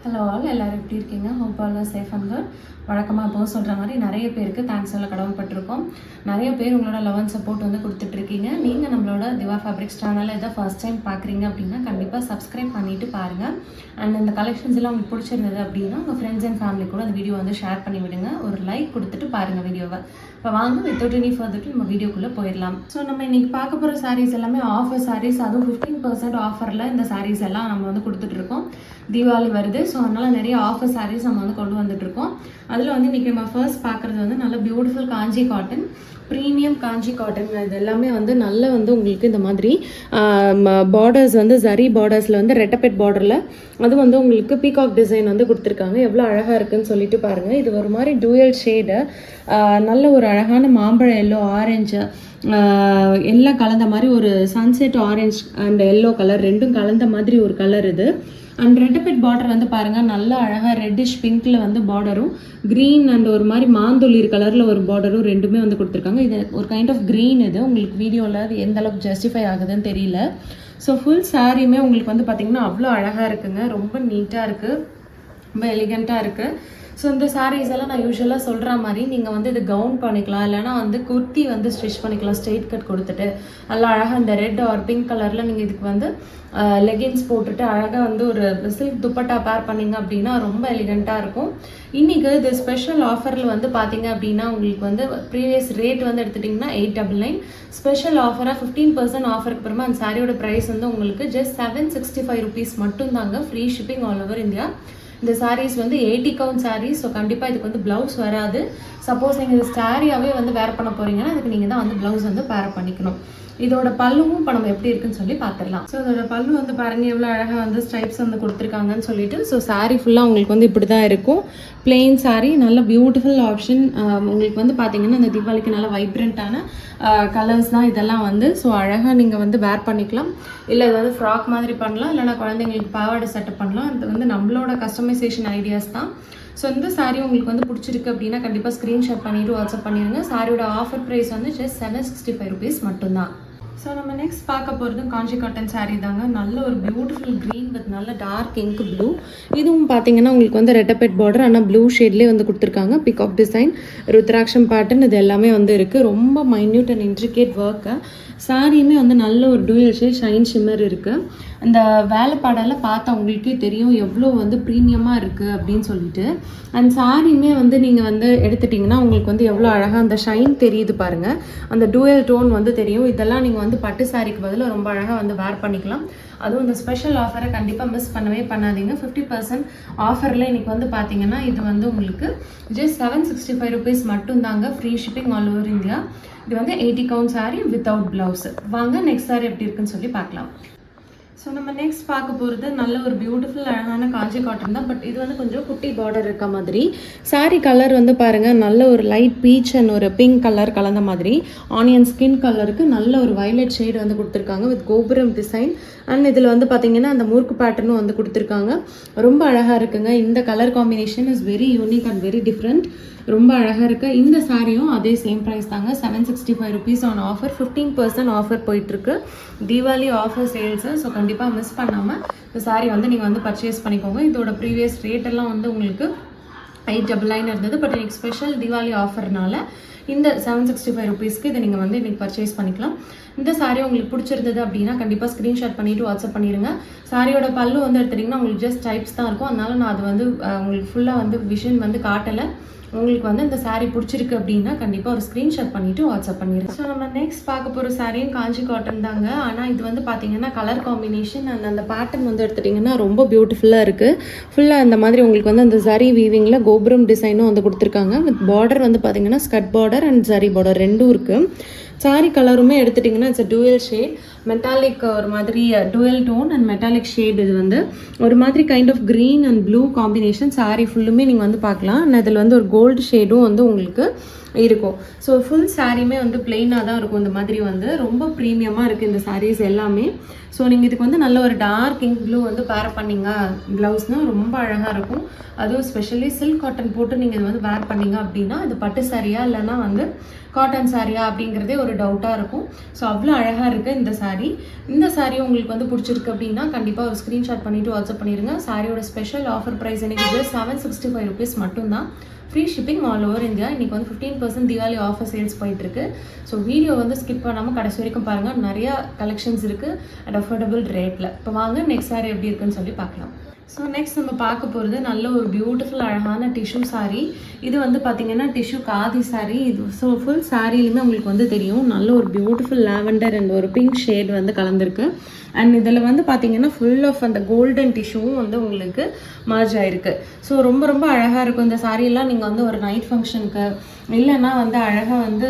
Hello all, எல்லோரும் எப்படி இருக்கீங்க? Hope all safe and good. வழக்கமாக இப்போ சொல்கிற மாதிரி நிறைய பேருக்கு தேங்க்ஸ் எல்லாம் கடவுள்பட்டிருக்கோம். நிறைய பேர் உங்களோட லவ் அண்ட் சப்போர்ட் வந்து கொடுத்துட்ருக்கீங்க. நீங்கள் நம்மளோட திவா ஃபேப்ரிக்ஸ் சேனலில் இதை ஃபர்ஸ்ட் டைம் பார்க்குறீங்க அப்படின்னா கண்டிப்பாக சப்ஸ்கிரைப் பண்ணிவிட்டு பாருங்கள். அண்ட் இந்த கலெக்ஷன்ஸ் எல்லாம் உங்களுக்கு பிடிச்சிருந்தது அப்படின்னா உங்கள் ஃப்ரெண்ட்ஸ் அண்ட் ஃபேமிலி கூட அந்த வீடியோ வந்து ஷேர் பண்ணி விடுங்க. ஒரு லைக் கொடுத்துட்டு பாருங்கள் வீடியோவை. இப்போ வாங்க வித்தவுட் எனி ஃபர்தர் நம்ம வீடியோக்குள்ளே போயிடலாம். ஸோ நம்ம இன்றைக்கி பார்க்க போகிற சாரீஸ் எல்லாமே ஆஃபர் சாரீஸ், அதுவும் 15% ஆஃபரில் இந்த சாரீஸ் எல்லாம் நம்ம வந்து கொடுத்துட்ருக்கோம். தீபாவளி வருது, ஸோ அதனால் நிறைய ஆஃபர் சாரீஸ் நம்ம வந்து கொண்டு வந்துட்டுருக்கோம். அதில் வந்து இன்றைக்கி நம்ம ஃபர்ஸ்ட் பார்க்குறது வந்து நல்ல பியூட்டிஃபுல் காஞ்சி காட்டன், ப்ரீமியம் காஞ்சி காட்டன். இது எல்லாமே வந்து நல்ல வந்து உங்களுக்கு இந்த மாதிரி பார்டர்ஸ் வந்து ஜரி பார்டர்ஸில் வந்து ரெட்டப்பெட் பார்டரில் அது வந்து உங்களுக்கு பீகாக் டிசைன் வந்து கொடுத்துருக்காங்க. எவ்வளோ அழகாக இருக்குன்னு சொல்லிட்டு பாருங்கள். இது ஒரு மாதிரி டூயல் ஷேடு, நல்ல ஒரு அழகான மாம்பழ எல்லோ, ஆரஞ்சு எல்லாம் கலந்த மாதிரி ஒரு sunset orange and yellow colour ரெண்டும் கலந்த மாதிரி ஒரு கலர் இது. அண்ட் ரெட்டப்பெட் பார்டர் வந்து பாருங்கள், நல்ல அழகாக ரெட்டிஷ் பிங்க்கில் வந்து பார்டரும், க்ரீன் அண்ட் ஒரு மாதிரி மாந்தொளிர் கலரில் ஒரு பார்டரும் ரெண்டுமே வந்து கொடுத்துருக்காங்க. இது ஒரு கைண்ட் ஆஃப் க்ரீன். இது உங்களுக்கு வீடியோவில் எந்த அளவுக்கு ஜஸ்டிஃபை ஆகுதுன்னு தெரியல. ஸோ ஃபுல் சாரியுமே உங்களுக்கு வந்து பார்த்திங்கன்னா அவ்வளோ அழகாக இருக்குங்க. ரொம்ப நீட்டாக இருக்குது, ரொம்ப எலிகண்ட்டாக இருக்குது. ஸோ இந்த சாரீஸ் எல்லாம் நான் யூஸ்வலாக சொல்கிற மாதிரி நீங்கள் வந்து இது கவுன் பண்ணிக்கலாம், இல்லைனா வந்து குர்த்தி வந்து ஸ்டிச் பண்ணிக்கலாம். ஸ்ட்ரெயிட் கட் கொடுத்துட்டு நல்லா அழகாக இந்த ரெட் ஆர் பிங்க் கலரில் நீங்கள் இதுக்கு வந்து லெகின்ஸ் போட்டுட்டு அழகாக வந்து ஒரு சில்க் துப்பட்டா பேர் பண்ணிங்க அப்படின்னா ரொம்ப எலிகண்ட்டாக இருக்கும். இன்றைக்கி இது ஸ்பெஷல் ஆஃபரில் வந்து பார்த்தீங்க அப்படின்னா உங்களுக்கு வந்து ப்ரீவியஸ் ரேட் வந்து எடுத்துட்டிங்கன்னா 899. ஸ்பெஷல் ஆஃபராக 15% ஆஃபருக்கு அப்புறமா அந்த சாரியோட ப்ரைஸ் வந்து உங்களுக்கு ஜஸ்ட் 765 rupees மட்டும்தாங்க. Free shipping all over India. இந்த சாரீஸ் வந்து 80 count சாரீஸ். ஸோ கண்டிப்பாக இதுக்கு வந்து ப்ளவுஸ் வராது. சப்போஸ் நீங்கள் இது சாரியாகவே வந்து வேர் பண்ண போகிறீங்கன்னா அதுக்கு நீங்கள் தான் வந்து ப்ளவுஸ் வந்து பேர் பண்ணிக்கணும். இதோட பல்லுவும் இப்போ நம்ம எப்படி இருக்குன்னு சொல்லி பார்த்துடலாம். ஸோ இதோட பல்லு வந்து பாருங்கள் எவ்வளோ அழகாக வந்து ஸ்ட்ரைப்ஸ் வந்து கொடுத்துருக்காங்கன்னு சொல்லிட்டு. ஸோ சாரீ ஃபுல்லாக உங்களுக்கு வந்து இப்படி தான் இருக்கும். பிளெயின் சாரீ, நல்ல பியூட்டிஃபுல் ஆப்ஷன். உங்களுக்கு வந்து பார்த்தீங்கன்னா இந்த தீபாவளிக்கு நல்ல வைப்ரண்ட்டான கலர்ஸ் தான் இதெல்லாம் வந்து. ஸோ அழகாக நீங்கள் வந்து வேர் பண்ணிக்கலாம். இல்லை இது வந்து ஃப்ராக் மாதிரி பண்ணலாம், இல்லைனா குழந்தைங்களுக்கு பாவாடை செட்டப் பண்ணலாம். இது வந்து நம்மளோட கஸ்டமைசேஷன் ஐடியாஸ் தான். ஸோ இந்த சாரீ உங்களுக்கு வந்து பிடிச்சிருக்கு அப்படின்னா கண்டிப்பாக ஸ்க்ரீன்ஷாட் பண்ணிவிட்டு வாட்ஸ்அப் பண்ணிடுங்க. சாரியோட ஆஃபர் ப்ரைஸ் வந்து ஜஸ்ட் 765 rupees மட்டும்தான். ஸோ நம்ம நெக்ஸ்ட் பார்க்க போகிறதும் காஞ்சி காட்டன் சாரீ தாங்க. நல்ல ஒரு பியூட்டிஃபுல் க்ரீன் வித் நல்ல டார்க் இங்க் ப்ளூ. இதுவும் பார்த்தீங்கன்னா உங்களுக்கு வந்து ரெட்டப்பெட் பார்டர், ஆனால் ப்ளூ ஷேட்லேயே வந்து கொடுத்துருக்காங்க. பிகாக் டிசைன், ருத்ராட்சம் பேட்டர்ன், இது எல்லாமே வந்து இருக்குது. ரொம்ப மைன்யூட் அண்ட் இன்ட்ரிகேட் ஒர்க்கு. சாரியுமே வந்து நல்ல ஒரு டூயல் ஷேட் ஷைன் ஷிம்மர் இருக்குது. அந்த வேலைப்பாடெல்லாம் பார்த்தா உங்களுக்கே தெரியும் எவ்வளோ வந்து ப்ரீமியமாக இருக்குது அப்படின்னு சொல்லிட்டு. அண்ட் சாரியுமே வந்து நீங்கள் வந்து எடுத்துட்டிங்கன்னா உங்களுக்கு வந்து எவ்வளோ அழகாக அந்த ஷைன் தெரியுது பாருங்கள். அந்த டூயல் டோன் வந்து தெரியும். இதெல்லாம் நீங்கள் வந்து பட்டு சாரிக்கு பதிலாக ரொம்ப அழகாக வந்து வேர் பண்ணிக்கலாம். அதுவும் இந்த ஸ்பெஷல் ஆஃபரை கண்டிப்பாக மிஸ் பண்ணவே பண்ணாதீங்க. 50% ஆஃபரில் இன்றைக்கி வந்து பார்த்தீங்கன்னா இது வந்து உங்களுக்கு ஜஸ்ட் 765 rupees மட்டும்தாங்க. Free shipping all over India. இது வந்து 80 count சாரீ வித்தவுட் ப்ளவுஸ். வாங்க நெக்ஸ்ட் சாரீ எப்படி இருக்குன்னு சொல்லி பார்க்கலாம். ஸோ நம்ம நெக்ஸ்ட் பார்க்க போகிறது நல்ல ஒரு பியூட்டிஃபுல் அழகான காஞ்சி காட்டன் தான். பட் இது வந்து கொஞ்சம் குட்டி பார்டர் இருக்க மாதிரி. சாரீ கலர் வந்து பாருங்கள், நல்ல ஒரு லைட் பீச் அண்ட் ஒரு பிங்க் கலர் கலந்த மாதிரி. ஆனியன் ஸ்கின் கலருக்கு நல்ல ஒரு வயலட் ஷேடு வந்து கொடுத்துருக்காங்க வித் கோபுரம் டிசைன். அண்ட் இதில் வந்து பார்த்தீங்கன்னா அந்த முறுக்கு பேட்டர்னும் வந்து கொடுத்துருக்காங்க. ரொம்ப அழகாக இருக்குங்க. இந்த colour combination is very unique and very different. ரொம்ப அழகாக இருக்குது. இந்த சாரியும் அதே சேம் ப்ரைஸ் தாங்க, 765 rupees ஆன் ஆஃபர். 15% ஆஃபர் போயிட்டுருக்கு. Deepavali offer sales. ஸோ கண்டிப்பாக மிஸ் பண்ணாமல் இந்த சாரீ வந்து நீங்கள் வந்து பர்ச்சேஸ் பண்ணிக்கோங்க. இதோட ப்ரீவியஸ் ரேட்டெல்லாம் வந்து உங்களுக்கு 899 இருந்தது. பட் எனக்கு ஸ்பெஷல் தீபாவளி ஆஃபர்னால இந்த 765 rupeesக்கு இதை நீங்கள் வந்து இன்றைக்கி பர்ச்சேஸ் பண்ணிக்கலாம். இந்த சாரீ உங்களுக்கு பிடிச்சிருந்தது அப்படின்னா கண்டிப்பாக ஸ்க்ரீன்ஷாட் பண்ணிவிட்டு வாட்ஸ்அப் பண்ணிடுங்க. சாரியோட பல்லு வந்து எடுத்துட்டிங்கன்னா உங்களுக்கு ஜஸ்ட் டைப்ஸ் தான் இருக்கும். அதனால நான் அது வந்து உங்களுக்கு ஃபுல்லாக வந்து விஷன் வந்து காட்டலை. உங்களுக்கு வந்து இந்த சாரீ பிடிச்சிருக்கு அப்படின்னா கண்டிப்பாக ஒரு ஸ்க்ரீன்ஷாட் பண்ணிவிட்டு வாட்ஸ்அப் பண்ணிடுங்க. ஸோ நம்ம நெக்ஸ்ட் பார்க்க போகிற சாரியும் காஞ்சி காட்டன் தாங்க. ஆனால் இது வந்து பார்த்தீங்கன்னா கலர் காம்பினேஷன் அண்ட் அந்த பேட்டர்ன் வந்து எடுத்துட்டிங்கன்னா ரொம்ப பியூட்டிஃபுல்லாக இருக்குது. ஃபுல்லாக இந்த மாதிரி உங்களுக்கு வந்து அந்த ஜரி வீவிங்கில் கோபுரம் டிசைனும் வந்து கொடுத்துருக்காங்க. வித் பார்டர் வந்து பார்த்தீங்கன்னா ஸ்கட் பார்டர் அண்ட் ஜரி பார்டர் ரெண்டும் இருக்குது. சாரீ கலருமே எடுத்துட்டிங்கன்னா இட்ஸ் டூயல் ஷேட், மெட்டாலிக் ஒரு மாதிரி dual tone and metallic shade. இது வந்து ஒரு மாதிரி kind of green and blue combination. Sari ஃபுல்லுமே நீங்கள் வந்து பார்க்கலாம். அண்ட் இதில் வந்து ஒரு கோல்டு ஷேடும் வந்து உங்களுக்கு இருக்கும். ஸோ ஃபுல் சாரியுமே வந்து பிளெயினாக தான் இருக்கும். இந்த மாதிரி வந்து ரொம்ப ப்ரீமியமாக இருக்குது இந்த சாரீஸ் எல்லாமே. ஸோ நீங்கள் இதுக்கு வந்து நல்ல ஒரு டார்க் இங்க் ப்ளூ வந்து பேர் பண்ணிங்க ப்ளவுஸ்னால் ரொம்ப அழகாக இருக்கும். அதுவும் ஸ்பெஷலி சில்க் காட்டன் போட்டு நீங்கள் இது வந்து வேர் பண்ணிங்க அப்படின்னா இது பட்டு சாரியா இல்லைனா வந்து காட்டன் சாரியா அப்படிங்கிறதே ஒரு டவுட்டாக இருக்கும். ஸோ அவ்வளோ அழகாக இருக்குது இந்த சாரீ. saree. இந்த saree உங்களுக்கு வந்து பிடிச்சிருக்கு அப்படின்னா கண்டிப்பாக ஒரு ஸ்க்ரீன்ஷாட் பண்ணிவிட்டு வாட்ஸ்அப் பண்ணிடுங்க. சாரியோட ஸ்பெஷல் ஆஃபர் ப்ரைஸ் எனக்கு இது 765 rupees மட்டும்தான். Free shipping all over India. இன்றைக்கி வந்து 15% தீபாவளி ஆஃபர் சேல்ஸ் போயிட்டுருக்கு. ஸோ வீடியோ வந்து ஸ்கிப் பண்ணாமல் கடைசி வரைக்கும் பாருங்கள். நிறையா கலெக்ஷன்ஸ் இருக்குது அட் அஃபோர்டபுள் ரேட்டில். இப்போ வாங்க நெக்ஸ்ட் saree எப்படி இருக்குன்னு சொல்லி பார்க்கலாம். ஸோ நெக்ஸ்ட் நம்ம பார்க்க போகிறது நல்ல ஒரு பியூட்டிஃபுல் அழகான டிஷ்யூ saree. இது வந்து பார்த்திங்கன்னா டிஷ்யூ காதி saree. இது ஸோ ஃபுல் சாரிலுமே உங்களுக்கு வந்து தெரியும் நல்ல ஒரு பியூட்டிஃபுல் லாவெண்டர் அண்ட் ஒரு பிங்க் ஷேட் வந்து கலந்துருக்கு. அண்ட் இதில் வந்து பார்த்திங்கன்னா ஃபுல் ஆஃப் அந்த கோல்டன் டிஷ்யூவும் வந்து உங்களுக்கு மர்ஜ் ஆகிருக்கு. ஸோ ரொம்ப ரொம்ப அழகாக இருக்கும் இந்த சாரியெல்லாம். நீங்கள் வந்து ஒரு நைட் ஃபங்க்ஷனுக்கு இல்லைன்னா வந்து அழகாக வந்து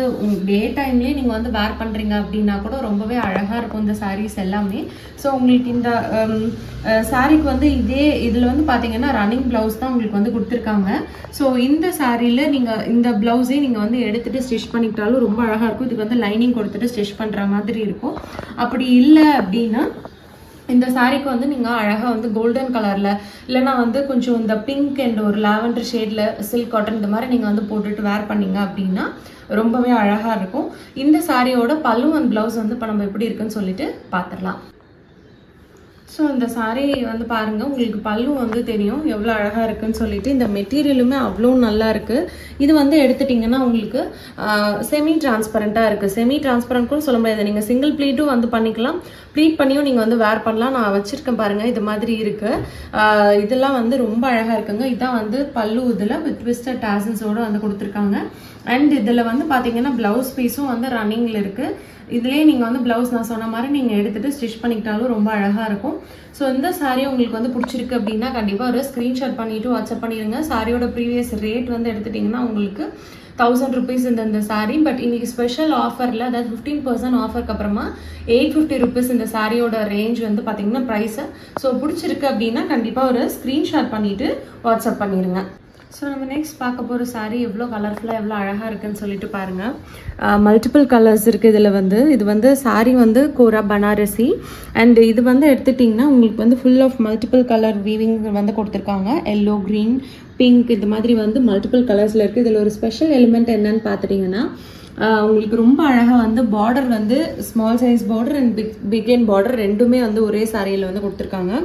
டே டைம்லேயே நீங்கள் வந்து வேர் பண்ணுறீங்க அப்படின்னா கூட ரொம்பவே அழகாக இருக்கும் இந்த சாரீஸ் எல்லாமே. ஸோ உங்களுக்கு இந்த சாரீக்கு வந்து இதில் வந்து பார்த்தீங்கன்னா ரன்னிங் ப்ளவுஸ் தான் உங்களுக்கு வந்து கொடுத்துருக்காங்க. ஸோ இந்த சாரியில் நீங்கள் இந்த ப்ளவுஸே நீங்கள் வந்து எடுத்துகிட்டு ஸ்டிச் பண்ணிக்கிட்டாலும் ரொம்ப அழகாக இருக்கும். இதுக்கு வந்து லைனிங் கொடுத்துட்டு ஸ்டிச் பண்ணுற மாதிரி இருக்கும். அப்படி இல்லை அப்படின்னா இந்த சாரீக்கு வந்து நீங்கள் அழகாக வந்து கோல்டன் கலரில் இல்லைனா வந்து கொஞ்சம் இந்த பிங்க் அண்ட் ஒரு லாவெண்டர் ஷேடில் சில்க் காட்டன் இந்த மாதிரி நீங்கள் வந்து போட்டுட்டு வேர் பண்ணிங்க அப்படின்னா ரொம்பவே அழகாக இருக்கும். இந்த சாரியோட பல்லு அண்ட் ப்ளவுஸ் வந்து இப்போ நம்ம எப்படி இருக்குன்னு சொல்லிட்டு பார்த்துடலாம். ஸோ இந்த saree வந்து பாருங்கள், உங்களுக்கு பல்லு வந்து தெரியும் எவ்வளோ அழகாக இருக்குன்னு சொல்லிட்டு. இந்த மெட்டீரியலுமே அவ்வளோ நல்லா இருக்குது. இது வந்து எடுத்துட்டிங்கன்னா உங்களுக்கு செமி டிரான்ஸ்பரண்ட்டாக இருக்குது. செமி டிரான்ஸ்பரண்ட் கூட சொல்ல முடியாது. நீங்கள் சிங்கிள் ப்ளீட்டும் வந்து பண்ணிக்கலாம், ப்ளீட் பண்ணியும் நீங்கள் வந்து வேர் பண்ணலாம். நான் வச்சுருக்கேன் பாருங்கள், இது மாதிரி இருக்குது. இதெல்லாம் வந்து ரொம்ப அழகாக இருக்குங்க. இதான் வந்து பல்லு இதில் வித் ட்விஸ்டட் டாசல்ஸோடு வந்து கொடுத்துருக்காங்க. அண்ட் இதில் வந்து பார்த்தீங்கன்னா ப்ளவுஸ் பீஸும் வந்து ரன்னிங்கில் இருக்குது. இதுலேயே நீங்கள் வந்து ப்ளவுஸ் நான் சொன்ன மாதிரி நீங்கள் எடுத்துகிட்டு ஸ்டிச் பண்ணிக்கிட்டாலும் ரொம்ப அழகாக இருக்கும். ஸோ இந்த சாரீ உங்களுக்கு வந்து பிடிச்சிருக்கு அப்படின்னா கண்டிப்பாக ஒரு ஸ்க்ரீன்ஷாட் பண்ணிவிட்டு வாட்ஸ்அப் பண்ணிடுங்க. சாரியோட ப்ரீவியஸ் ரேட் வந்து எடுத்துட்டிங்கன்னா உங்களுக்கு 1000 rupees இந்த சாரீ. பட் இன்றைக்கி ஸ்பெஷல் ஆஃபரில் அதாவது 15% ஆஃபருக்கு அப்புறமா 850 rupees இந்த சாரியோட ரேஞ்ச் வந்து பார்த்திங்கன்னா ப்ரைஸு. ஸோ பிடிச்சிருக்கு அப்படின்னா கண்டிப்பாக ஒரு ஸ்க்ரீன்ஷாட் பண்ணிவிட்டு வாட்ஸ்அப் பண்ணிடுங்க. ஸோ நம்ம நெக்ஸ்ட் பார்க்க போகிற சாரீ எவ்வளோ கலர்ஃபுல்லாக எவ்வளோ அழகாக இருக்குன்னு சொல்லிட்டு பாருங்கள். மல்டிபிள் கலர்ஸ் இருக்குது இதில் வந்து. இது வந்து சாரீ வந்து கோரா பனாரசி. அண்ட் இது வந்து எடுத்துட்டிங்கன்னா உங்களுக்கு வந்து full of multiple colour weaving வந்து கொடுத்துருக்காங்க. எல்லோ, க்ரீன், பிங்க் இது மாதிரி வந்து மல்டிபிள் கலர்ஸில் இருக்குது. இதில் ஒரு ஸ்பெஷல் எலிமெண்ட் என்னன்னு பார்த்துட்டிங்கன்னா உங்களுக்கு ரொம்ப அழகாக வந்து பார்டர் வந்து small size border and big and border ரெண்டுமே வந்து ஒரே சாரியில் வந்து கொடுத்துருக்காங்க.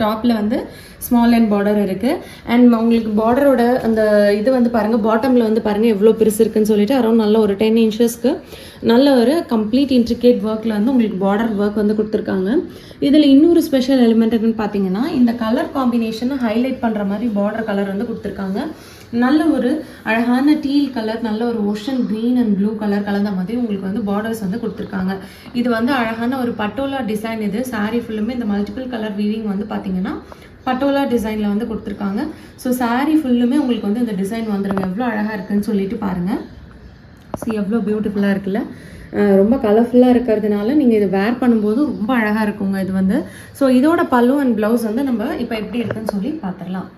டாப்பில் வந்து ஸ்மால் அண்ட் பார்டர் இருக்குது. அண்ட் உங்களுக்கு பார்டரோட அந்த இது வந்து பாருங்கள், பாட்டமில் வந்து பாருங்கள் எவ்வளோ பெருசு இருக்குன்னு சொல்லிட்டு அரௌண்ட் நல்ல ஒரு 10 inchesக்கு நல்ல ஒரு கம்ப்ளீட் இன்ட்ரிகேட் ஒர்க்கில் வந்து உங்களுக்கு பார்டர் ஒர்க் வந்து கொடுத்துருக்காங்க. இதில் இன்னொரு ஸ்பெஷல் எலிமெண்ட் என்னன்னு பார்த்தீங்கன்னா இந்த கலர் காம்பினேஷனை ஹைலைட் பண்ணுற மாதிரி பார்டர் கலர் வந்து கொடுத்துருக்காங்க. நல்ல ஒரு அழகான டீல் கலர், நல்ல ஒரு ocean green and blue colour கலந்த மாதிரி உங்களுக்கு வந்து பார்டர்ஸ் வந்து கொடுத்துருக்காங்க. இது வந்து அழகான ஒரு பட்டோலா டிசைன். இது சாரீ ஃபுல்லுமே இந்த மல்டிபிள் கலர் வீவிங் வந்து பார்த்தீங்கன்னா பட்டோலா டிசைனில் வந்து கொடுத்துருக்காங்க. ஸோ சாரீ ஃபுல்லுமே உங்களுக்கு வந்து இந்த டிசைன் வந்துடுங்க. எவ்வளோ அழகாக இருக்குன்னு சொல்லிட்டு பாருங்கள். ஸோ எவ்வளோ பியூட்டிஃபுல்லாக இருக்குல்ல. ரொம்ப கலர்ஃபுல்லாக இருக்கிறதுனால நீங்கள் இது வேர் பண்ணும்போது ரொம்ப அழகாக இருக்குங்க இது வந்து. ஸோ இதோட பல்லு அண்ட் ப்ளவுஸ் வந்து நம்ம இப்போ எப்படி இருக்குன்னு சொல்லி பார்த்துடலாம்.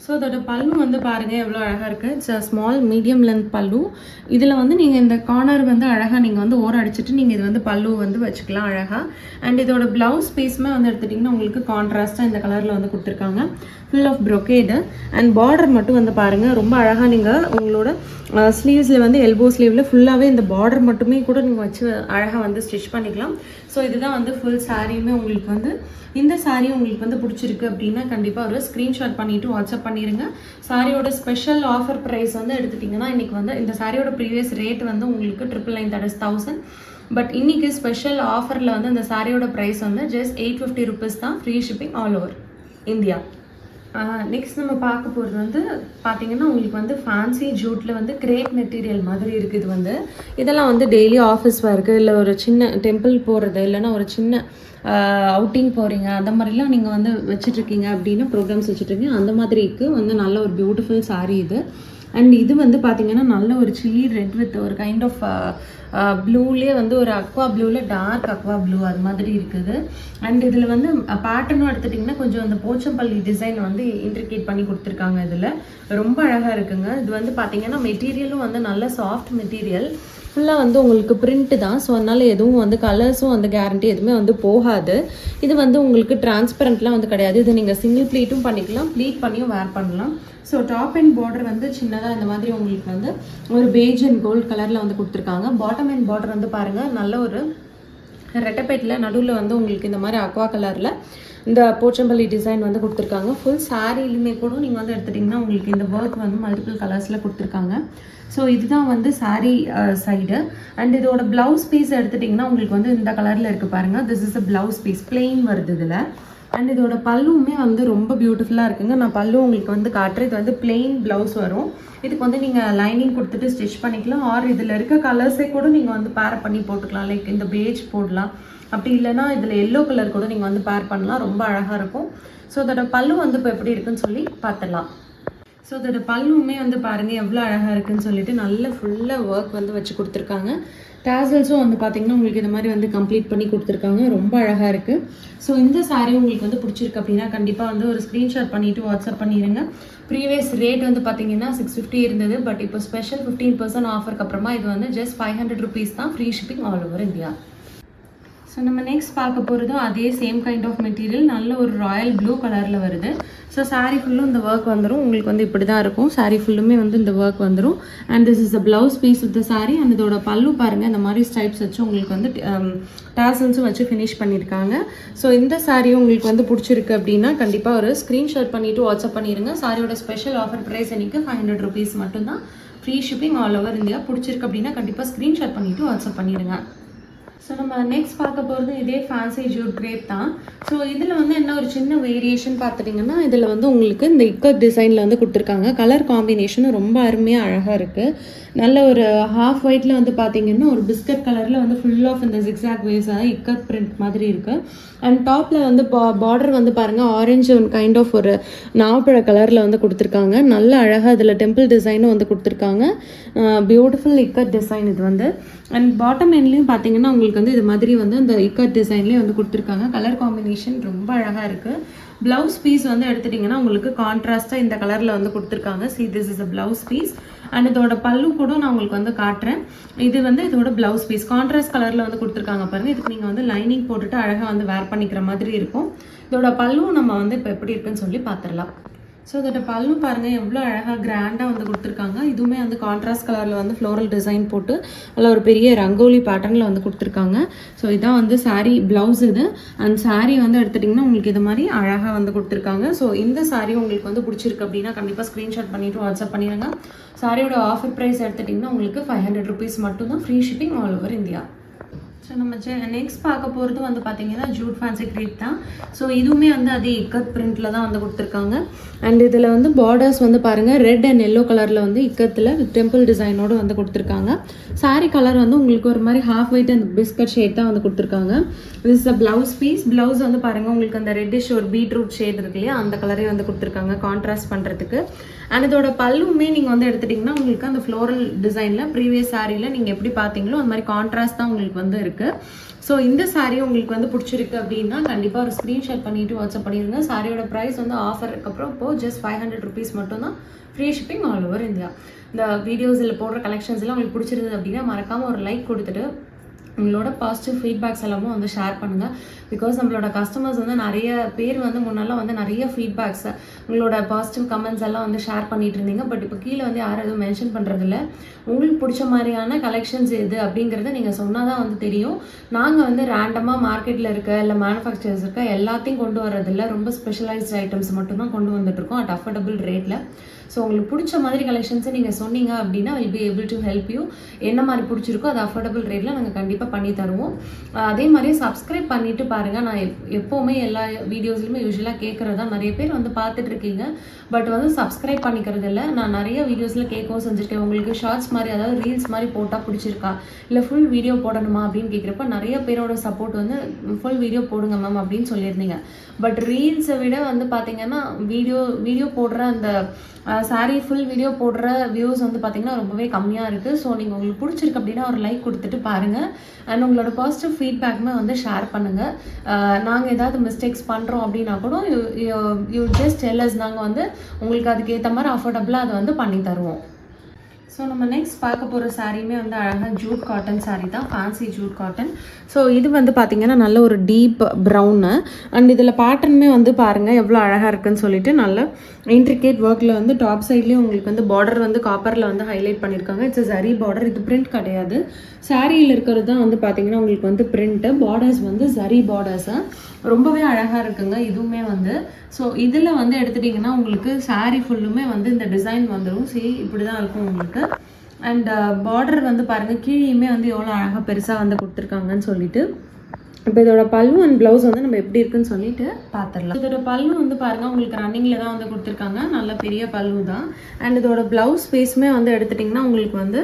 ஸோ அதோட பல்லு வந்து பாருங்கள் எவ்வளோ அழகாக இருக்குது. இட்ஸ் ஸ்மால் மீடியம் லென்த் பல்லு. இதில் வந்து நீங்கள் இந்த கார்னர் வந்து அழகாக நீங்கள் வந்து ஓரம் அடிச்சுட்டு நீங்கள் இது வந்து பல்லு வந்து வச்சுக்கலாம் அழகாக. அண்ட் இதோட ப்ளவுஸ் பீஸுமே வந்து எடுத்துட்டிங்கன்னா உங்களுக்கு கான்ட்ராஸ்ட்டாக இந்த கலரில் வந்து கொடுத்துருக்காங்க. Full of brocade and border மட்டும் வந்து பாருங்கள் ரொம்ப அழகாக நீங்கள் உங்களோட ஸ்லீவ்ஸில் வந்து எல்போ ஸ்லீவில் ஃபுல்லாகவே இந்த பார்டர் மட்டுமே கூட நீங்கள் வச்சு அழகாக வந்து ஸ்டிச் பண்ணிக்கலாம். ஸோ இதுதான் வந்து ஃபுல் சாரியுமே உங்களுக்கு வந்து. இந்த சாரீ உங்களுக்கு வந்து பிடிச்சிருக்கு அப்படின்னா கண்டிப்பாக ஒரு ஸ்க்ரீன்ஷாட் பண்ணிவிட்டு வாட்ஸ்அப் பண்ணிடுங்க. சாரியோட ஸ்பெஷல் ஆஃபர் ப்ரைஸ் வந்து எடுத்துட்டிங்கன்னா இன்றைக்கி வந்து இந்த சாரியோட ப்ரீவியஸ் ரேட் வந்து உங்களுக்கு 999, that is 1000. பட் இன்றைக்கி ஸ்பெஷல் ஆஃபரில் வந்து இந்த சாரியோட ப்ரைஸ் வந்து ஜஸ்ட் 850 rupees தான், free shipping all over India. Next நம்ம பார்க்க போகிறது வந்து பார்த்தீங்கன்னா உங்களுக்கு வந்து ஃபேன்சி ஜூட்டில் வந்து கிரேப் மெட்டீரியல் மாதிரி இருக்குது. இது வந்து இதெல்லாம் வந்து டெய்லி ஆஃபீஸ் ஒர்க்கு இல்லை ஒரு சின்ன டெம்பிள் போகிறது இல்லைன்னா ஒரு சின்ன அவுட்டிங் போகிறீங்க அந்த மாதிரிலாம் நீங்கள் வந்து வச்சுட்ருக்கீங்க அப்படின்னா ப்ரோக்ராம்ஸ் வச்சுட்ருக்கீங்க அந்த மாதிரிக்கு வந்து நல்ல ஒரு பியூட்டிஃபுல் சாரீ இது. அண்ட் இது வந்து பார்த்தீங்கன்னா நல்ல ஒரு சில்லி ரெட் வித் ஒரு கைண்ட் ஆஃப் ப்ளூலேயே வந்து ஒரு அக்வா ப்ளூவில் டார்க் அக்வா ப்ளூ அது மாதிரி இருக்குது. அண்ட் இதில் வந்து பேட்டர்னும் எடுத்துட்டிங்கன்னா கொஞ்சம் அந்த போச்சம்பள்ளி டிசைன் வந்து இன்ட்ரிகேட் பண்ணி கொடுத்துருக்காங்க. இதில் ரொம்ப அழகாக இருக்குங்க. இது வந்து பார்த்தீங்கன்னா மெட்டீரியலும் வந்து நல்ல சாஃப்ட் மெட்டீரியல், ஃபுல்லாக வந்து உங்களுக்கு பிரிண்ட்டு தான். ஸோ அதனால் எதுவும் வந்து கலர்ஸும் வந்து கேரண்டி எதுவுமே வந்து போகாது. இது வந்து உங்களுக்கு டிரான்ஸ்பரண்ட்லாம் வந்து கிடையாது. இது நீங்கள் சிங்கிள் ப்ளீட்டும் பண்ணிக்கலாம், ப்ளீட் பண்ணியும் வேர் பண்ணலாம். ஸோ டாப் அண்ட் பார்டர் வந்து சின்னதாக இந்த மாதிரி உங்களுக்கு வந்து ஒரு பேஜ் அண்ட் கோல்ட் கலரில் வந்து கொடுத்துருக்காங்க. பாட்டம் அண்ட் பார்டர் வந்து பாருங்கள் நல்ல ஒரு ரெட்டப்பேட்டில் நடுவில் வந்து உங்களுக்கு இந்த மாதிரி அக்வா கலரில் இந்த போச்சம்பள்ளி டிசைன் வந்து கொடுத்துருக்காங்க. ஃபுல் சாரீலுமே கூட நீங்கள் வந்து எடுத்துட்டிங்கன்னா உங்களுக்கு இந்த ஒர்க் வந்து மல்டிபிள் கலர்ஸில் கொடுத்துருக்காங்க. ஸோ இதுதான் வந்து சாரீ சைடு. அண்ட் இதோட ப்ளவுஸ் பீஸ் எடுத்துட்டிங்கன்னா உங்களுக்கு வந்து இந்த கலரில் இருக்குது பாருங்கள். This is a blouse piece, plain வருது இதில். அண்ட் இதோட பல்லுமே வந்து ரொம்ப பியூட்டிஃபுல்லாக இருக்குங்க. நான் பல்லு உங்களுக்கு வந்து காட்டுறேன். இது வந்து பிளெயின் ப்ளவுஸ் வரும். இதுக்கு வந்து நீங்கள் லைனிங் கொடுத்துட்டு ஸ்டிச் பண்ணிக்கலாம். ஆர் இதில் இருக்க கலர்ஸே கூட நீங்கள் வந்து பேர் பண்ணி போட்டுக்கலாம். லைக் இந்த பேஜ் போடலாம், அப்படி இல்லைனா இதில் எல்லோ கலர் கூட நீங்கள் வந்து பேர் பண்ணலாம். ரொம்ப அழகாக இருக்கும். ஸோ அதோட பல்லு வந்து இப்போ எப்படி இருக்குன்னு சொல்லி பார்த்துடலாம். ஸோ அதோட பல்லுமே வந்து பாருங்கள் எவ்வளோ அழகாக இருக்குன்னு சொல்லிட்டு நல்ல ஃபுல்லாக ஒர்க் வந்து வச்சு கொடுத்துருக்காங்க. டேசல்ஸும் வந்து பார்த்திங்கன்னா உங்களுக்கு இந்த மாதிரி வந்து கம்ப்ளீட் பண்ணி கொடுத்துருக்காங்க. ரொம்ப அழகாக இருக்குது. ஸோ இந்த சாரீ உங்களுக்கு வந்து பிடிச்சிருக்கு அப்படின்னா கண்டிப்பாக வந்து ஒரு ஸ்க்ரீன்ஷாட் பண்ணிவிட்டு வாட்ஸ்அப் பண்ணிடுங்க. ப்ரீவியஸ் ரேட் வந்து பார்த்தீங்கன்னா 650 இருந்தது. பட் இப்போ ஸ்பெஷல் 15% ஆஃபருக்கு அப்புறமா இது வந்து ஜஸ்ட் 500 rupees தான். Free shipping all over India. So நம்ம நெக்ஸ்ட் பார்க்க போகிறதும் அதே சேம் கைண்ட் ஆஃப் மெட்டீரியல், நல்ல ஒரு ராயல் ப்ளூ கலரில் வருது. ஸோ சாரீ ஃபுல்லும் இந்த ஒர்க் வந்துடும். உங்களுக்கு வந்து இப்படி தான் இருக்கும். சாரீ ஃபுல்லுமே வந்து இந்த ஒர்க் வந்துடும். And this is a blouse piece with the sari. And இதோட பல்லு பாருங்கள், இந்த மாதிரி ஸ்டைப்ஸ் வச்சு உங்களுக்கு வந்து டாசல்ஸும் வச்சு ஃபினிஷ் பண்ணியிருக்காங்க. ஸோ இந்த சாரீ உங்களுக்கு வந்து பிடிச்சிருக்கு அப்படின்னா கண்டிப்பாக ஒரு ஸ்க்ரீன்ஷாட் பண்ணிவிட்டு வாட்ஸ்அப் பண்ணிடுங்க. சாரியோட ஸ்பெஷல் ஆஃபர் ப்ரைஸ் எனக்கு 500 rupees மட்டும்தான். Free shipping all over India. பிடிச்சிருக்கு அப்படின்னா கண்டிப்பாக ஸ்க்ரீன்ஷாட் பண்ணிவிட்டு வாட்ஸ்அப் பண்ணிடுங்க. ஸோ நம்ம நெக்ஸ்ட் பார்க்க போகிறது இதே ஃபேன்சி ஜூட் கிரேப் தான். ஸோ இதில் வந்து என்ன ஒரு சின்ன வேரியேஷன் பார்த்துட்டிங்கன்னா இதில் வந்து உங்களுக்கு இந்த இக்கட் டிசைனில் வந்து கொடுத்துருக்காங்க. கலர் காம்பினேஷனும் ரொம்ப அருமையாக அழகாக இருக்குது. நல்ல ஒரு ஹாஃப் ஒயிட்டில் வந்து பார்த்தீங்கன்னா ஒரு பிஸ்கட் கலரில் வந்து ஃபுல் ஆஃப் இந்த ஜிக்ஸாக் வேஸாக இக்கட் பிரிண்ட் மாதிரி இருக்குது. அண்ட் டாப்பில் வந்து பார்டர் வந்து பாருங்கள் ஆரஞ்சு கைண்ட் ஆஃப் ஒரு நாவப்பழ கலரில் வந்து கொடுத்துருக்காங்க. நல்ல அழகாக இதில் டெம்பிள் டிசைனும் வந்து கொடுத்துருக்காங்க. பியூட்டிஃபுல் இக்கட் டிசைன் இது வந்து. அண்ட் பாட்டம் எண்ட்லேயும் பார்த்தீங்கன்னா உங்களுக்கு வந்து இது மாதிரி வந்து அந்த இக்கட் டிசைன்லேயே வந்து கொடுத்துருக்காங்க. கலர் காம்பினேஷன் ரொம்ப அழகாக இருக்குது. ப்ளவுஸ் பீஸ் வந்து எடுத்துட்டிங்கன்னா உங்களுக்கு கான்ட்ராஸ்ட்டாக இந்த கலரில் வந்து கொடுத்துருக்காங்க. See this is a blouse piece. And இதோட பல்லு கூட நான் உங்களுக்கு வந்து காட்டுறேன். இது வந்து இதோட ப்ளவுஸ் பீஸ் கான்ட்ராஸ்ட் கலரில் வந்து கொடுத்துருக்காங்க பாருங்கள். இதுக்கு நீங்கள் வந்து லைனிங் போட்டுட்டு அழகாக வந்து வேர் பண்ணிக்கிற மாதிரி இருக்கும். இதோட பல்லும் நம்ம வந்து இப்போ எப்படி இருக்குன்னு சொல்லி பார்த்துடலாம். ஸோ இதோட பல்லு பாருங்கள் எவ்வளோ அழகாக கிராண்டாக வந்து கொடுத்துருக்காங்க. இதுவுமே வந்து கான்ட்ராஸ்ட் கலரில் வந்து ஃப்ளோரல் டிசைன் போட்டு அதில் ஒரு பெரிய ரங்கோலி பேட்டர்னில் வந்து கொடுத்துருக்காங்க. ஸோ இதான் வந்து சாரீ ப்ளவுஸ் இது. அண்ட் சாரீ வந்து எடுத்துட்டிங்கன்னா உங்களுக்கு இது மாதிரி அழகாக வந்து கொடுத்துருக்காங்க. ஸோ இந்த சாரீ உங்களுக்கு வந்து பிடிச்சிருக்கு அப்படின்னா கண்டிப்பாக ஸ்க்ரீன்ஷாட் பண்ணிவிட்டு வாட்ஸ்அப் பண்ணிடுங்க. சாரியோட ஆஃபர் ப்ரைஸ் எடுத்துட்டிங்கன்னா உங்களுக்கு 500 rupees மட்டும்தான். Free shipping all over India. So நம்ம நெக்ஸ்ட் பார்க்க போகிறது வந்து பார்த்தீங்கன்னா ஜூட் ஃபேன்சி கிரேப் தான். ஸோ இதுவுமே வந்து அதே இக்கத் பிரிண்டில் தான் வந்து கொடுத்துருக்காங்க. அண்ட் இதில் வந்து பார்டர்ஸ் வந்து பாருங்கள் ரெட் அண்ட் எல்லோ கலரில் வந்து இக்கத்தில் வித் டெம்பிள் டிசைனோடு வந்து கொடுத்துருக்காங்க. சாரீ கலர் வந்து உங்களுக்கு ஒரு மாதிரி half white and biscuit shade தான் வந்து கொடுத்துருக்காங்க. This is a blouse piece. Blouse வந்து பாருங்கள் உங்களுக்கு அந்த ரெட்டிஷ் ஒரு பீட்ரூட் ஷேட் இருக்கு இல்லையா, அந்த கலரே வந்து கொடுத்துருக்காங்க கான்ட்ராஸ்ட் பண்ணுறதுக்கு. அண்ட் இதோட பல்லுமே நீங்கள் வந்து எடுத்துட்டிங்கன்னா உங்களுக்கு அந்த ஃப்ளோரல் டிசைனில் ப்ரீவியஸ் சாரியில் நீங்கள் எப்படி பார்த்தீங்களோ அந்த மாதிரி கான்ட்ராஸ்ட் தான் உங்களுக்கு வந்து இருக்குது. ஸோ இந்த சாரீ உங்களுக்கு வந்து பிடிச்சிருக்கு அப்படின்னா கண்டிப்பாக ஒரு ஸ்க்ரீன்ஷாட் பண்ணிவிட்டு வாட்ஸ்அப் பண்ணிடுங்க. சாரியோட ப்ரைஸ் வந்து ஆஃபருக்கு அப்புறம் இப்போது ஜஸ்ட் 500 rupees மட்டும்தான். Free shipping all over India. இந்த வீடியோஸில் போடுற கலெக்ஷன்ஸ்லாம் உங்களுக்கு பிடிச்சிருந்தது அப்படின்னா மறக்காமல் ஒரு லைக் கொடுத்துட்டு உங்களோட பாசிட்டிவ் ஃபீட்பேக்ஸ் எல்லாமும் வந்து ஷேர் பண்ணுங்கள். பிகாஸ் நம்மளோட கஸ்டமர்ஸ் வந்து நிறைய பேர் வந்து முன்னெல்லாம் வந்து நிறைய ஃபீட்பேக்ஸ் உங்களோட பாசிட்டிவ் கமெண்ட்ஸ் எல்லாம் வந்து ஷேர் பண்ணிட்டு இருந்தீங்க. பட் இப்போ கீழே வந்து யாரும் எதுவும் மென்ஷன் பண்ணுறதில்ல. உங்களுக்கு பிடிச்ச மாதிரியான கலெக்ஷன்ஸ் எது அப்படிங்கிறத நீங்கள் சொன்னால் தான் வந்து தெரியும். நாங்கள் வந்து ரேண்டமாக மார்க்கெட்டில் இருக்க இல்லை மேனுஃபேக்சர்ஸ் இருக்க எல்லாத்தையும் கொண்டு வரதில்லை. ரொம்ப ஸ்பெஷலைஸ்ட் ஐட்டம்ஸ் மட்டும்தான் கொண்டு வந்துட்டுருக்கோம் அட் அஃபோர்டபுள் ரேட்டில். ஸோ உங்களுக்கு பிடிச்ச மாதிரி கலெக்ஷன்ஸை நீங்கள் சொன்னீங்க அப்படின்னா will be able to help you. என்ன மாதிரி பிடிச்சிருக்கோ அது அஃபோர்டபுள் ரேட்டில் நாங்கள் கண்டிப்பாக பண்ணி தருவோம். அதே மாதிரி சப்ஸ்கிரைப் பண்ணிவிட்டு பாருங்கள். நான் எப்போவுமே எல்லா வீடியோஸ்லையுமே யூஸ்வலாக கேட்குறது தான். நிறைய பேர் வந்து பார்த்துட்டு இருக்கீங்க பட் வந்து சப்ஸ்கிரைப் பண்ணிக்கிறது இல்லை. நான் நிறைய வீடியோஸில் கேட்கவும் செஞ்சுருக்கேன். உங்களுக்கு ஷார்ட்ஸ் மாதிரி அதாவது ரீல்ஸ் மாதிரி போட்டால் பிடிச்சிருக்கா இல்லை ஃபுல் வீடியோ போடணுமா அப்படின்னு கேட்குறப்ப நிறைய பேரோட சப்போர்ட் வந்து ஃபுல் வீடியோ போடுங்க மேம் அப்படின்னு சொல்லியிருந்தீங்க. பட் ரீல்ஸை விட வந்து பார்த்தீங்கன்னா வீடியோ போடுற அந்த சாரீ ஃபுல் வீடியோ போடுற வியூஸ் வந்து பார்த்தீங்கன்னா ரொம்பவே கம்மியாக இருக்குது. ஸோ நீங்கள் உங்களுக்கு பிடிச்சிருக்கு அப்படின்னா ஒரு லைக் கொடுத்துட்டு பாருங்கள். அண்ட் உங்களோட பாசிட்டிவ் ஃபீட்பேக்குமே வந்து ஷேர் பண்ணுங்கள். நாங்கள் ஏதாவது மிஸ்டேக்ஸ் பண்ணுறோம் அப்படின்னா கூட யூ ஜஸ்ட் டெல் அஸ். நாங்கள் வந்து உங்களுக்கு அதுக்கு ஏற்ற மாதிரி அஃபோர்டபுளாக அதை வந்து பண்ணி தருவோம். ஸோ நம்ம நெக்ஸ்ட் பார்க்க போகிற சாரியுமே வந்து அழகாக ஜூட் காட்டன் சாரீ தான், ஃபேன்சி ஜூட் காட்டன். ஸோ இது வந்து பார்த்திங்கன்னா நல்ல ஒரு டீப் ப்ரௌனு அண்ட் இதில் பேட்டர்னுமே வந்து பாருங்கள் எவ்வளோ அழகாக இருக்குன்னு சொல்லிட்டு நல்ல இன்ட்ரிகேட் ஒர்க்கில் வந்து டாப் சைட்லேயும் உங்களுக்கு வந்து பார்டர் வந்து காப்பரில் வந்து ஹைலைட் பண்ணியிருக்காங்க. இட்ஸ் ஜரி பார்டர், இது பிரிண்ட் கிடையாது. சாரியில் இருக்கிறது தான் வந்து பார்த்திங்கன்னா உங்களுக்கு வந்து பிரிண்ட்டு, பார்டர்ஸ் வந்து ஜரி பார்டர்ஸு ரொம்பவே அழகாக இருக்குங்க இதுவுமே வந்து. ஸோ இதில் வந்து எடுத்துட்டிங்கன்னா உங்களுக்கு சாரீ ஃபுல்லுமே வந்து இந்த டிசைன் வந்துடும். இப்படி தான் இருக்கும் உங்களுக்கு. அண்ட் பார்டர் வந்து பாருங்கள் கீழேயுமே வந்து எவ்வளோ அழகாக பெருசாக வந்து கொடுத்துருக்காங்கன்னு சொல்லிட்டு. இப்போ இதோட பல்லு அண்ட் ப்ளவுஸ் வந்து நம்ம எப்படி இருக்குன்னு சொல்லிட்டு பார்த்துடலாம். இதோட பல்லு வந்து பாருங்கள் உங்களுக்கு ரன்னிங்கில் தான் வந்து கொடுத்துருக்காங்க, நல்ல பெரிய பல்லு தான். அண்ட் இதோட ப்ளவுஸ் பீஸுமே வந்து எடுத்துட்டிங்கன்னா உங்களுக்கு வந்து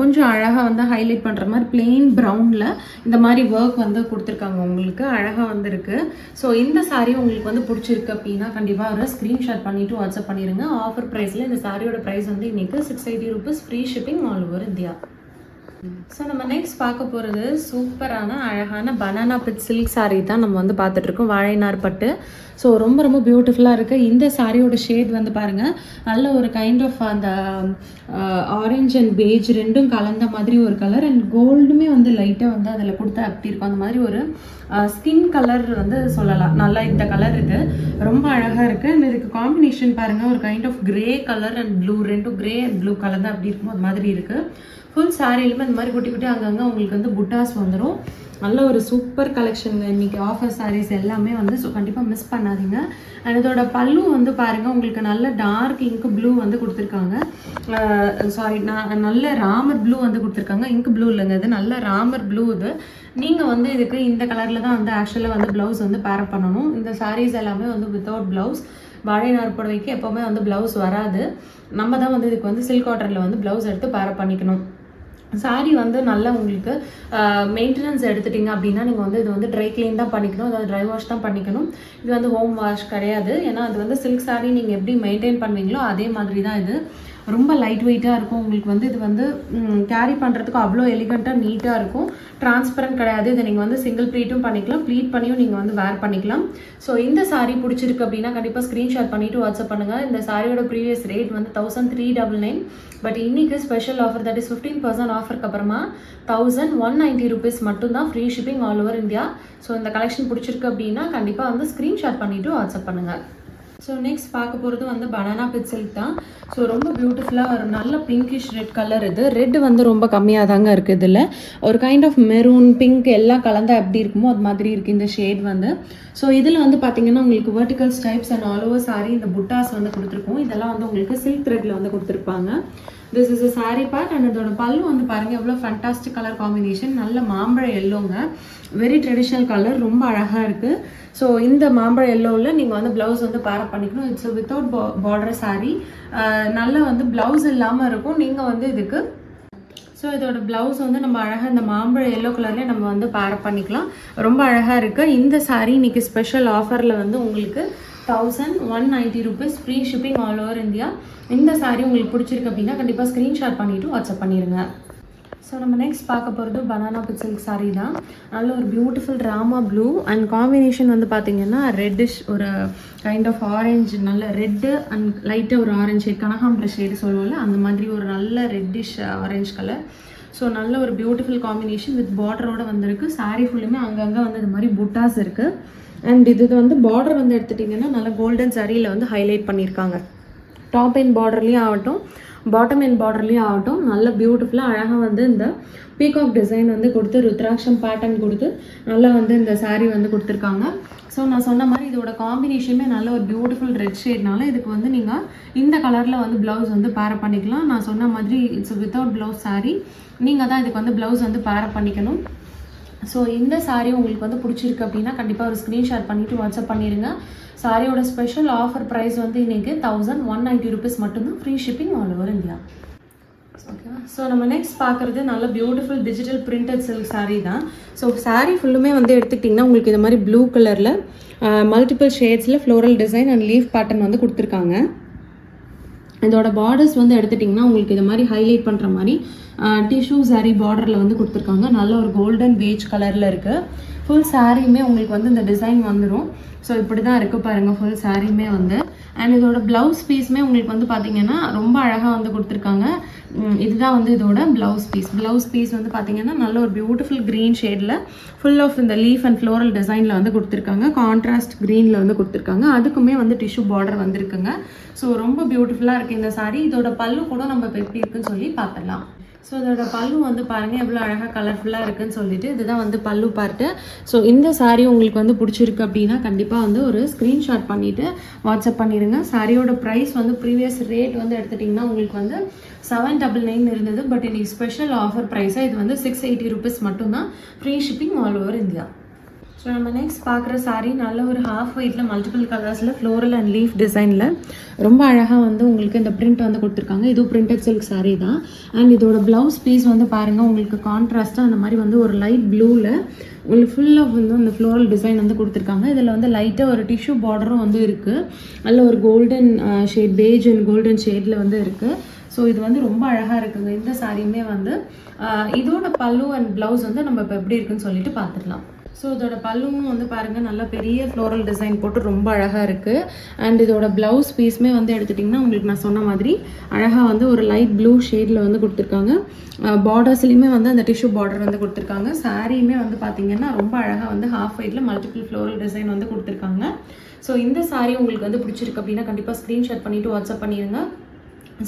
கொஞ்சம் அழகாக வந்து ஹைலைட் பண்ணுற மாதிரி பிளெயின் ப்ரௌனில் இந்த மாதிரி ஒர்க் வந்து கொடுத்துருக்காங்க, உங்களுக்கு அழகாக வந்து இருக்குது. ஸோ இந்த சாரீ உங்களுக்கு வந்து பிடிச்சிருக்கு அப்படின்னா கண்டிப்பாக ஒரு ஸ்க்ரீன்ஷாட் பண்ணிவிட்டு வாட்ஸ்அப் பண்ணிடுங்க. ஆஃபர் ப்ரைஸில் இந்த சாரியோட ப்ரைஸ் வந்து இன்றைக்கி 680 rupees, free shipping all over India. So நம்ம நெக்ஸ்ட் பார்க்க போகிறது சூப்பரான அழகான பனானா பிட் சில்க் சாரீ தான் நம்ம வந்து பார்த்துட்ருக்கோம், வாழைநார் பட்டு. ஸோ ரொம்ப ரொம்ப பியூட்டிஃபுல்லாக இருக்குது. இந்த சாரியோட ஷேட் வந்து பாருங்கள் நல்ல ஒரு கைண்ட் ஆஃப் அந்த ஆரஞ்ச் அண்ட் பேஜ் ரெண்டும் கலந்த மாதிரி ஒரு கலர். அண்ட் கோல்டுமே வந்து லைட்டாக வந்து அதில் கொடுத்தா அப்படி இருக்கும், அந்த மாதிரி ஒரு ஸ்கின் கலர் வந்து சொல்லலாம். நல்லா இந்த கலர் இது ரொம்ப அழகாக இருக்குது. அண்ட் இதுக்கு காம்பினேஷன் பாருங்கள் ஒரு kind of grey colour and blue, ரெண்டும் கிரே அண்ட் ப்ளூ கலர் தான் அப்படி இருக்கும், அது மாதிரி இருக்குது. ஃபுல் சாரியிலுமே இந்த மாதிரி குட்டி குட்டி அங்கங்கே உங்களுக்கு வந்து புட்டாஸ் வந்துடும். நல்ல ஒரு சூப்பர் கலெக்ஷன் இன்றைக்கி ஆஃபர் சாரீஸ் எல்லாமே வந்து. ஸோ கண்டிப்பாக மிஸ் பண்ணாதீங்க. அண்ட் இதோட பல்லு வந்து பாருங்கள் உங்களுக்கு நல்ல டார்க் இங்க் ப்ளூ வந்து கொடுத்துருக்காங்க. நல்ல ராமர் ப்ளூ வந்து கொடுத்துருக்காங்க, இங்க் ப்ளூ இல்லைங்க, இது நல்ல ராமர் ப்ளூ. இது நீங்கள் வந்து இதுக்கு இந்த கலரில் தான் வந்து ஆக்சுவலாக வந்து ப்ளவுஸ் வந்து பேர் பண்ணணும். இந்த சாரீஸ் எல்லாமே வந்து வித்தவுட் ப்ளவுஸ். வாழைநார் புடவைக்கு எப்போவுமே வந்து ப்ளவுஸ் வராது, நம்ம தான் வந்து இதுக்கு வந்து சில்க் காட்டனில் வந்து ப்ளவுஸ் எடுத்து பேர் பண்ணிக்கணும். சாரீ வந்து நல்லா உங்களுக்கு மெயின்டெனன்ஸ் எடுத்துட்டிங்க அப்படின்னா நீங்கள் வந்து இது வந்து ட்ரை க்ளீன் தான் பண்ணிக்கணும், அதாவது ட்ரை வாஷ் தான் பண்ணிக்கணும். இது வந்து ஹோம் வாஷ் கிடையாது. ஏன்னா அது வந்து சில்க் சாரீ நீங்கள் எப்படி மெயின்டைன் பண்ணுவீங்களோ அதே மாதிரி தான் இது. ரொம்ப லைட் வெயிட்டாக இருக்கும் உங்களுக்கு வந்து. இது வந்து கேரி பண்ணுறதுக்கு அவ்வளோ எலிகண்ட்டாக நீட்டாக இருக்கும். டிரான்ஸ்பரண்ட் கிடையாது. இதை நீங்கள் வந்து சிங்கிள் ப்ளீட்டும் பண்ணிக்கலாம், ப்ளீட் பண்ணியும் நீங்கள் வந்து வேர் பண்ணிக்கலாம். ஸோ இந்த சாரீ பிடிச்சிருக்கு அப்படின்னா கண்டிப்பாக ஸ்க்ரீன்ஷாட் பண்ணிவிட்டு வாட்ஸ்அப் பண்ணுங்கள். இந்த சாரியோட ப்ரீவியஸ் ரேட் வந்து 1399. பட் இன்றைக்கி ஸ்பெஷல் ஆஃபர், தட் இஸ் 15% ஆஃபருக்கு அப்புறமா 1190 rupees மட்டும்தான், free shipping all over India. So இந்த கலெக்ஷன் பிடிச்சிருக்கு அப்படின்னா கண்டிப்பாக வந்து ஸ்க்ரீன்ஷாட் பண்ணிவிட்டு வாட்ஸ்அப் பண்ணுங்கள். ஸோ நெக்ஸ்ட் பார்க்க போகிறது வந்து பனானா பிட் சில்க் தான். ஸோ ரொம்ப பியூட்டிஃபுல்லாக ஒரு நல்ல பிங்கிஷ் ரெட் கலர். இது ரெட் வந்து ரொம்ப கம்மியாக தாங்க இருக்குது. இதில் ஒரு கைண்ட் ஆஃப் மெரூன் பிங்க் எல்லாம் கலந்தா எப்படி இருக்குமோ அது மாதிரி இருக்குது இந்த ஷேட் வந்து. ஸோ இதில் வந்து பார்த்தீங்கன்னா உங்களுக்கு vertical ஸ்டைப்ஸ் and all over sorry இந்த புட்டாஸ் வந்து கொடுத்துருக்கோம். இதெல்லாம் வந்து உங்களுக்கு சில்க் த்ரெட்டில் வந்து கொடுத்துருப்பாங்க. This is a saree part. And இதோட பல்லு வந்து பாருங்கள் எவ்வளோ ஃபண்டாஸ்டிக் கலர் காம்பினேஷன், நல்ல மாம்பழ எல்லோங்க, வெரி ட்ரெடிஷ்னல் கலர், ரொம்ப அழகாக இருக்குது. ஸோ இந்த மாம்பழ எல்லோவில் நீங்கள் வந்து ப்ளவுஸ் வந்து பேர் பண்ணிக்கணும். இட்ஸ் வித்தவுட் பார்டர் சாரீ, நல்லா வந்து ப்ளவுஸ் இல்லாமல் இருக்கும். நீங்கள் வந்து இதுக்கு ஸோ இதோட ப்ளவுஸ் வந்து நம்ம அழகாக இந்த மாம்பழ எல்லோ கலர்லேயே நம்ம வந்து பேர் பண்ணிக்கலாம், ரொம்ப அழகாக இருக்குது. இந்த சாரீ இன்றைக்கி ஸ்பெஷல் ஆஃபரில் வந்து உங்களுக்கு 1190 rupees, free shipping all over India. இந்த சாரீ உங்களுக்கு பிடிச்சிருக்கு அப்படின்னா கண்டிப்பாக ஸ்க்ரீன்ஷாட் பண்ணிவிட்டு வாட்ஸ்அப் பண்ணிடுங்க. ஸோ நம்ம நெக்ஸ்ட் பார்க்க போகிறது பனானா பிட் சில்க் சாரீ தான். நல்ல ஒரு beautiful Rama blue and combination வந்து பார்த்திங்கன்னா ரெட்டிஷ், ஒரு கைண்ட் ஆஃப் ஆரஞ்சு, நல்ல ரெட்டு அண்ட் லைட்டாக ஒரு ஆரஞ்சு ஷேட், கனகாம்பர ஷேடு சொல்லுவோம்ல அந்த மாதிரி ஒரு நல்ல ரெட்டிஷ் ஆரஞ்சு கலர். ஸோ நல்ல ஒரு பியூட்டிஃபுல் காம்பினேஷன் வித் பார்டரோடு வந்திருக்கு. சாரீ ஃபுல்லுமே அங்கங்கே வந்து இது மாதிரி புட்டாஸ் இருக்குது. அண்ட் இது வந்து பார்டர் வந்து எடுத்துட்டிங்கன்னா நல்லா கோல்டன் சாரியில் வந்து ஹைலைட் பண்ணியிருக்காங்க. டாப் அண்ட் பார்டர்லேயும் ஆகட்டும், பாட்டம் அண்ட் பார்டர்லேயும் ஆகட்டும், நல்ல பியூட்டிஃபுல்லாக அழகாக வந்து இந்த பீகாக் டிசைன் வந்து கொடுத்து ருத்ராட்சம் பேட்டர்ன் கொடுத்து நல்லா வந்து இந்த சாரீ வந்து கொடுத்துருக்காங்க. ஸோ நான் சொன்ன மாதிரி இதோட காம்பினேஷனுமே நல்ல ஒரு பியூட்டிஃபுல் ரெட் ஷேட்னால இதுக்கு வந்து நீங்கள் இந்த கலரில் வந்து ப்ளவுஸ் வந்து பேர் பண்ணிக்கலாம். நான் சொன்ன மாதிரி இட்ஸ் வித்தவுட் ப்ளவுஸ் சாரீ, நீங்கள் தான் இதுக்கு வந்து ப்ளவுஸ் வந்து பேர் பண்ணிக்கணும். ஸோ இந்த சாரீ உங்களுக்கு வந்து பிடிச்சிருக்கு அப்படின்னா கண்டிப்பாக ஒரு ஸ்க்ரீன்ஷாட் பண்ணிவிட்டு வாட்ஸ்அப் பண்ணிடுங்க. சாரியோட ஸ்பெஷல் ஆஃபர் ப்ரைஸ் வந்து இன்றைக்கி 1190 rupees மட்டும்தான், free shipping all over India. ஓகேவா? ஸோ நம்ம நெக்ஸ்ட் பார்க்குறது நல்ல beautiful digital printed silk sari தான். ஸோ சாரீ ஃபுல்லுமே வந்து எடுத்துக்கிட்டிங்கன்னா உங்களுக்கு இந்த மாதிரி ப்ளூ கலரில் மல்டிபிள் ஷேட்ஸில் floral design and leaf pattern வந்து கொடுத்துருக்காங்க. இதோட பார்டர்ஸ் வந்து எடுத்துட்டிங்கன்னா உங்களுக்கு இது மாதிரி ஹைலைட் பண்ணுற மாதிரி டிஷ்யூ சாரீ பார்டரில் வந்து கொடுத்துருக்காங்க. நல்ல ஒரு கோல்டன் பேஜ் கலரில் இருக்குது. ஃபுல் சாரியுமே உங்களுக்கு வந்து இந்த டிசைன் வந்துடும். ஸோ இப்படி தான் இருக்குது பாருங்கள் ஃபுல் சாரியுமே வந்து. அண்ட் இதோட ப்ளவுஸ் பீஸுமே உங்களுக்கு வந்து பார்த்தீங்கன்னா ரொம்ப அழகாக வந்து கொடுத்துருக்காங்க. இதுதான் வந்து இதோட ப்ளவுஸ் பீஸ் வந்து பார்த்தீங்கன்னா நல்ல ஒரு பியூட்டிஃபுல் க்ரீன் ஷேடில் ஃபுல் ஆஃப் இந்த லீஃப் அண்ட் ஃப்ளோரல் டிசைனில் வந்து கொடுத்துருக்காங்க. கான்ட்ராஸ்ட் க்ரீனில் வந்து கொடுத்துருக்காங்க. அதுக்குமே வந்து டிஷ்யூ பார்டர் வந்துருக்குங்க. ஸோ ரொம்ப பியூட்டிஃபுல்லாக இருக்குது இந்த சாரீ. இதோட பல்லு கூட நம்ம இப்போ எப்படி இருக்குன்னு சொல்லி பார்த்துடலாம். ஸோ இதோட பல்லு வந்து பாருங்கள் எவ்வளோ அழகாக கலர்ஃபுல்லாக இருக்குன்னு சொல்லிட்டு இதுதான் வந்து பல்லு பார்ட்டு. ஸோ இந்த சாரீ உங்களுக்கு வந்து பிடிச்சிருக்கு அப்படின்னா கண்டிப்பாக வந்து ஒரு ஸ்க்ரீன்ஷாட் பண்ணிவிட்டு வாட்ஸ்அப் பண்ணிடுங்க. சாரியோட ப்ரைஸ் வந்து ப்ரீவியஸ் ரேட் வந்து எடுத்துட்டிங்கன்னா உங்களுக்கு வந்து 799 இருந்தது. பட் இன்னைக்கு ஸ்பெஷல் ஆஃபர் ப்ரைஸாக இது வந்து 680 ரூபீஸ் மட்டும்தான். Free shipping all over India. So நம்ம நெக்ஸ்ட் பார்க்குற சாரீ நல்ல ஒரு ஹாஃப் ஒயிட்டில் மல்டிபிள் கலர்ஸில் ஃப்ளோரல் அண்ட் லீஃப் டிசைனில் ரொம்ப அழகாக வந்து உங்களுக்கு இந்த பிரிண்ட் வந்து கொடுத்துருக்காங்க. இதுவும் பிரிண்டட் சில்க் சாரீ தான். அண்ட் இதோட ப்ளவுஸ் பீஸ் வந்து பாருங்கள் உங்களுக்கு கான்ட்ராஸ்ட்டாக அந்த மாதிரி வந்து ஒரு லைட் ப்ளூவில் உங்களுக்கு ஃபுல்லாக வந்து அந்த ஃப்ளோரல் டிசைன் வந்து கொடுத்துருக்காங்க. இதில் வந்து லைட்டாக ஒரு டிஷ்யூ பார்டரும் வந்து இருக்குது. அதில் ஒரு golden shade page and golden ஷேடில் வந்து இருக்குது. ஸோ இது வந்து ரொம்ப அழகாக இருக்குங்க. இந்த சாரியுமே வந்து இதோட பல்லு அண்ட் ப்ளவுஸ் வந்து நம்ம இப்போ எப்படி இருக்குன்னு சொல்லிட்டு பார்த்துக்கலாம். ஸோ இதோட பல்லுவும் வந்து பாருங்கள் நல்லா பெரிய ஃப்ளோரல் டிசைன் போட்டு ரொம்ப அழகாக இருக்குது. அண்ட் இதோட ப்ளவுஸ் பீஸுமே வந்து எடுத்துட்டிங்கன்னா உங்களுக்கு நான் சொன்ன மாதிரி அழகாக வந்து ஒரு லைட் ப்ளூ ஷேடில் வந்து கொடுத்துருக்காங்க. பார்டர்ஸ்லையுமே வந்து அந்த டிஷ்யூ பார்டர் வந்து கொடுத்துருக்காங்க. சாரியுமே வந்து பார்த்திங்கன்னா ரொம்ப அழகாக வந்து ஹாஃப் ஒயிட்டில் மல்டிபிள் ஃப்ளோரல் டிசைன் வந்து கொடுத்துருக்காங்க. ஸோ இந்த சாரீ உங்களுக்கு வந்து பிடிச்சிருக்கு அப்படின்னா கண்டிப்பாக ஸ்க்ரீன்ஷாட் பண்ணிவிட்டு வாட்ஸ்அப் பண்ணிடுங்க.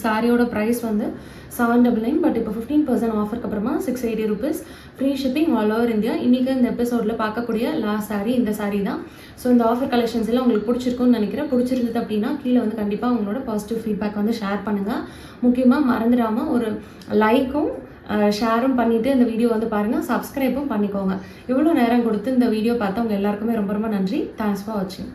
சாரியோட ப்ரைஸ் வந்து 799. பட் இப்போ 15% ஆஃபருக்கு அப்புறமா 680 rupees. Free shipping all over India. இன்றைக்கி இந்த எபிசோடில் பார்க்கக்கூடிய லாஸ்ட் சாரீ இந்த சாரீ தான். ஸோ இந்த ஆஃபர் கலெக்ஷன்ஸ் எல்லாம் உங்களுக்கு பிடிச்சிருக்குன்னு நினைக்கிறேன். பிடிச்சிருந்தது அப்படின்னா கீழே வந்து கண்டிப்பாக உங்களோட பாசிட்டிவ் ஃபீட்பேக் வந்து ஷேர் பண்ணுங்கள். முக்கியமாக மறந்துடாமல் ஒரு லைக்கும் ஷேரும் பண்ணிவிட்டு இந்த வீடியோ வந்து பாருங்கள். சப்ஸ்கிரைப்பும் பண்ணிக்கோங்க. இவ்வளோ நேரம் கொடுத்து இந்த வீடியோ பார்த்தவங்க எல்லாருக்குமே ரொம்ப ரொம்ப நன்றி. தேங்க்ஸ் ஃபார் வாட்சிங்.